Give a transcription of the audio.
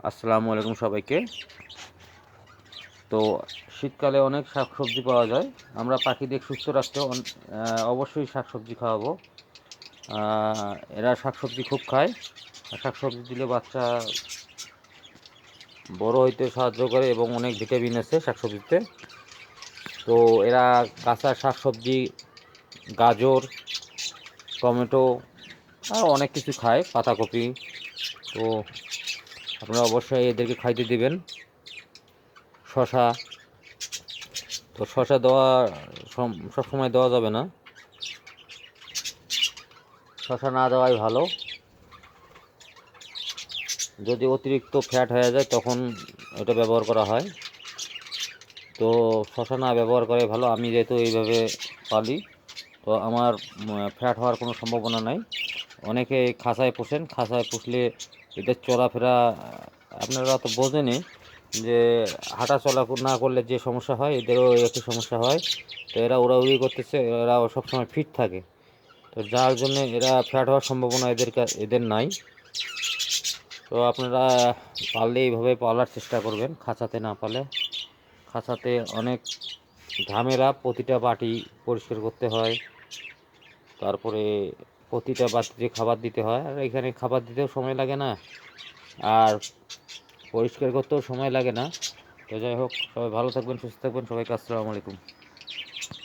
আসসালামু আলাইকুম সবাইকে। তো শীতকালে অনেক শাকসবজি পাওয়া যায়। আমরা পাখিদের সুস্থ রাখতে অবশ্যই শাকসবজি খাওয়াবো। এরা শাকসবজি খুব খায়। শাকসবজি দিলে বাচ্চা বড় হইতে সাহায্য করে এবং অনেক ভিটামিন আছে শাকসবজিতে। তো এরা কাঁচা শাকসবজি, গাজর, টমেটো আর অনেক কিছু খায়, পাতাকপি। তো আপনারা অবশ্যই এদেরকে খাইতে দিবেন। শশা, তো শশা দেওয়া সবসময় দেওয়া যাবে না, শশা না দেওয়াই ভালো। যদি অতিরিক্ত ফ্যাট হয়ে যায় তখন এটা ব্যবহার করা হয়। তো শশা না ব্যবহার করে ভালো। আমি যেহেতু এইভাবে পালি, তো আমার ফ্যাট হওয়ার কোনো সম্ভাবনা নাই। অনেকে খাঁচায় পোষেন, খাঁচায় পুষলে এদের চলাফেরা আপনারা তো বোঝেনই যে হাঁটা চলা না করলে যে সমস্যা হয়, এদেরও একই সমস্যা হয়। তো এরা উড়াউড়ি করতেছে, এরা সবসময় ফিট থাকে। তো যার জন্য এরা ফ্যাট হওয়ার সম্ভাবনা এদের নাই। তো আপনারা পারলে এইভাবে পালার চেষ্টা করবেন, খাঁচাতে না পালে। খাঁচাতে অনেক ঝামেলা, প্রতিটা বাটি পরিষ্কার করতে হয়, তারপরে প্রতিটা বাটিতে খাবার দিতে হয়। আর এখানে খাবার দিতেও সময় লাগে না, আর পরিষ্কার করতেও সময় লাগে না। তো যাই হোক, সবাই ভালো থাকবেন, সুস্থ থাকবেন। সবাইকে আসসালামু আলাইকুম।